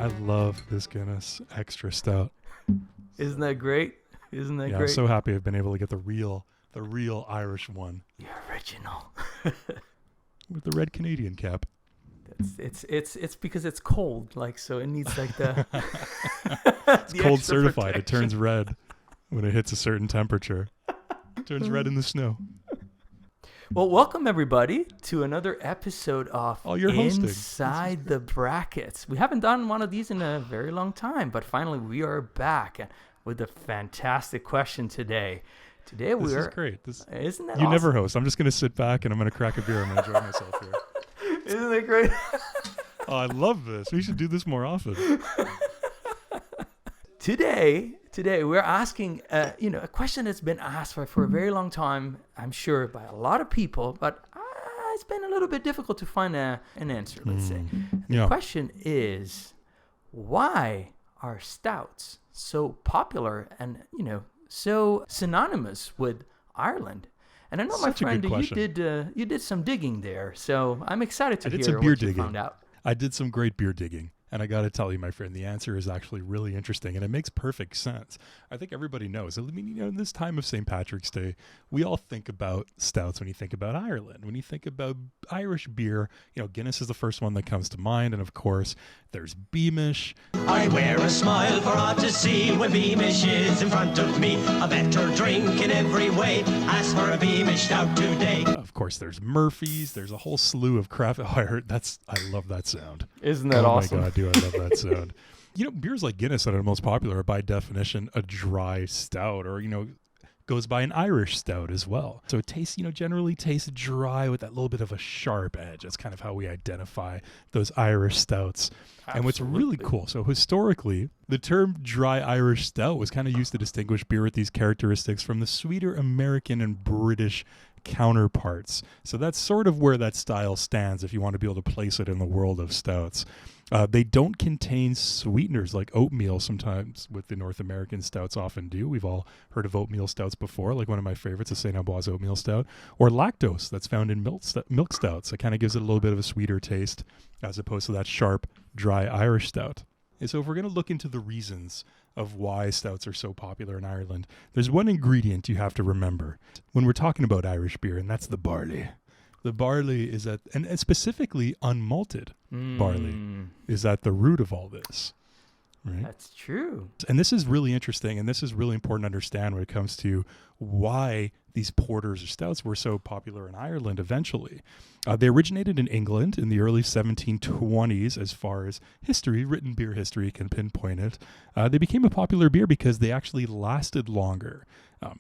I love this Guinness extra stout. Isn't that great? Isn't that Yeah, great? I'm so happy I've been able to get the real Irish one The original. with the red Canadian cap. It's because it's cold, like, so it needs like the It's the cold extra certified. protection. It turns red when it hits a certain temperature. It turns red in the snow. Well, welcome everybody to another episode of You're hosting. Inside the Brackets. We haven't done one of these in a very long time, but finally we are back with a fantastic question today. Today This is great. Isn't that You awesome? never host. I'm just going to sit back and I'm going to crack a beer. I'm going to enjoy myself here. Isn't that great? Oh, I love this. We should do this more often. Today we're asking, a question that's been asked for a very long time, I'm sure, by a lot of people, but it's been a little bit difficult to find an answer, let's say. The question is, why are stouts so popular and, so synonymous with Ireland? And I know, my friend, you did some digging there, so I'm excited to hear what you found out. I did some great beer digging. And I got to tell you, my friend, the answer is actually really interesting, and it makes perfect sense. I think everybody knows. I mean, in this time of St. Patrick's Day, we all think about stouts when you think about Ireland. When you think about Irish beer, Guinness is the first one that comes to mind, and of course, there's Beamish. I wear a smile for all to see when Beamish is in front of me. A better drink in every way. Ask for a Beamish stout today. Of course, there's Murphy's. There's a whole slew of craft. Oh, I love that sound. Isn't that awesome? Oh my God, do I love that sound. Beers like Guinness that are most popular are by definition a dry stout, or, goes by an Irish stout as well. So it tastes, generally tastes dry with that little bit of a sharp edge. That's kind of how we identify those Irish stouts. Absolutely. And what's really cool, so historically, the term dry Irish stout was kind of used to distinguish beer with these characteristics from the sweeter American and British counterparts. So that's sort of where that style stands if you want to be able to place it in the world of stouts. They don't contain sweeteners like oatmeal sometimes, with the North American stouts often do. We've all heard of oatmeal stouts before, like one of my favorites, a St. Amboise oatmeal stout, or lactose that's found in milk stouts. It kind of gives it a little bit of a sweeter taste as opposed to that sharp, dry Irish stout. And so if we're going to look into the reasons of why stouts are so popular in Ireland, there's one ingredient you have to remember when we're talking about Irish beer, and that's the barley. The barley is and specifically unmalted barley is at the root of all this, right? That's true. And this is really interesting, and this is really important to understand when it comes to why these porters or stouts were so popular in Ireland eventually. They originated in England in the early 1720s, as far as history, written beer history can pinpoint it. They became a popular beer because they actually lasted longer.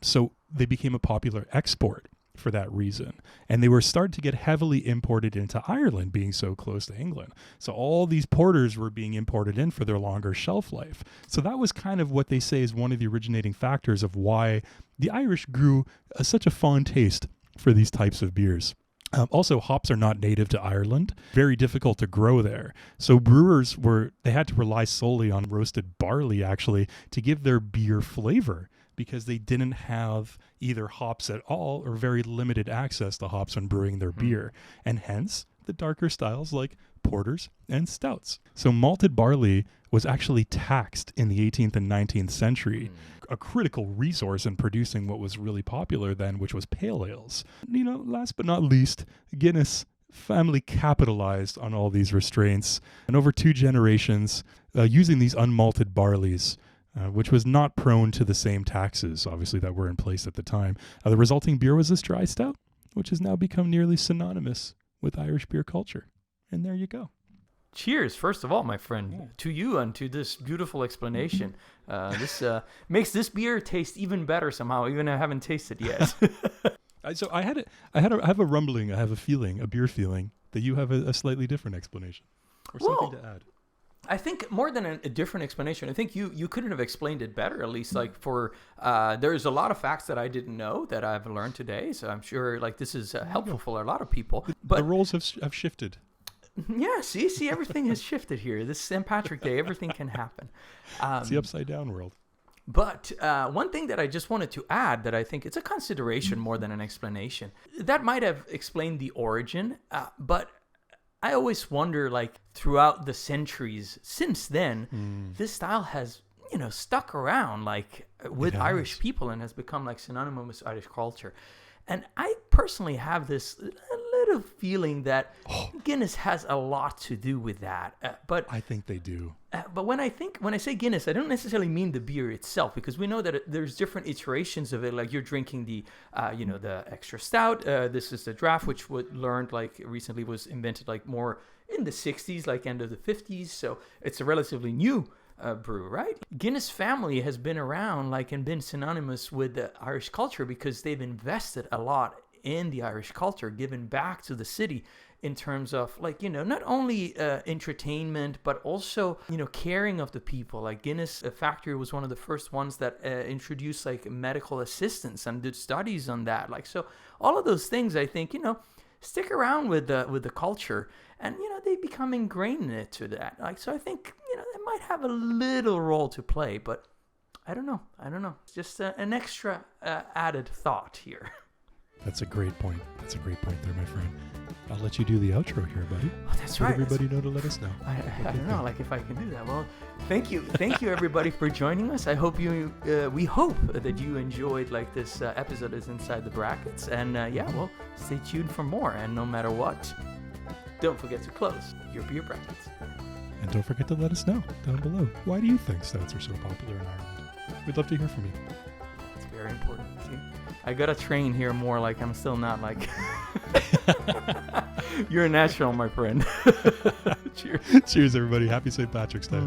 So they became a popular export for that reason. And they were starting to get heavily imported into Ireland, being so close to England. So all these porters were being imported in for their longer shelf life. So that was kind of what they say is one of the originating factors of why the Irish grew such a fond taste for these types of beers. Also, hops are not native to Ireland, very difficult to grow there. So brewers they had to rely solely on roasted barley, actually, to give their beer flavor, because they didn't have either hops at all or very limited access to hops when brewing their beer, and hence the darker styles like porters and stouts. So malted barley was actually taxed in the 18th and 19th century, a critical resource in producing what was really popular then, which was pale ales. Last but not least, Guinness family capitalized on all these restraints, and over 2 generations, using these unmalted barleys, which was not prone to the same taxes, obviously, that were in place at the time. The resulting beer was this dry stout, which has now become nearly synonymous with Irish beer culture. And there you go. Cheers, first of all, my friend, to you and to this beautiful explanation. This makes this beer taste even better somehow, even though I haven't tasted yet. So I have a rumbling, I have a feeling, a beer feeling, that you have a slightly different explanation or something to add. I think more than a different explanation, I think you couldn't have explained it better, at least like there's a lot of facts that I didn't know that I've learned today. So I'm sure this is helpful for a lot of people. But the roles have shifted. Yeah, see, everything has shifted here. This St. Patrick Day, everything can happen. It's the upside down world. But one thing that I just wanted to add that I think it's a consideration more than an explanation. That might have explained the origin, but I always wonder, like, throughout the centuries since then, this style has, stuck around, like, with Irish people and has become, like, synonymous with Irish culture. And I personally have this little feeling that Guinness has a lot to do with that. But I think they do. But when I say Guinness, I don't necessarily mean the beer itself, because we know that there's different iterations of it. Like, you're drinking the extra stout. This is the draft, which learned, like, recently was invented, like, more in the 60s, like end of the 50s. So it's a relatively new brew, right? Guinness family has been around, like, and been synonymous with the Irish culture because they've invested a lot in the Irish culture, given back to the city in terms of, like, not only entertainment, but also, caring of the people. Like, Guinness factory was one of the first ones that introduced, like, medical assistance and did studies on that. Like, so all of those things, I think, stick around with the culture, and they become ingrained into that. Like, so I think it might have a little role to play, but I don't know. It's just an extra added thought here. That's a great point. That's a great point there, my friend. I'll let you do the outro here, buddy. Oh, that's right. Let everybody know to let us know. I don't know, like, if I can do that. Well, thank you everybody for joining us. I hope we hope that you enjoyed, like, this episode is Inside the Brackets, and well, stay tuned for more. And no matter what, don't forget to close your beer brackets. And don't forget to let us know down below. Why do you think stouts are so popular in Ireland? We'd love to hear from you. It's very important. See, I gotta train here more. Like, I'm still not, like. You're a natural, my friend. Cheers. Cheers, everybody. Happy St. Patrick's Day.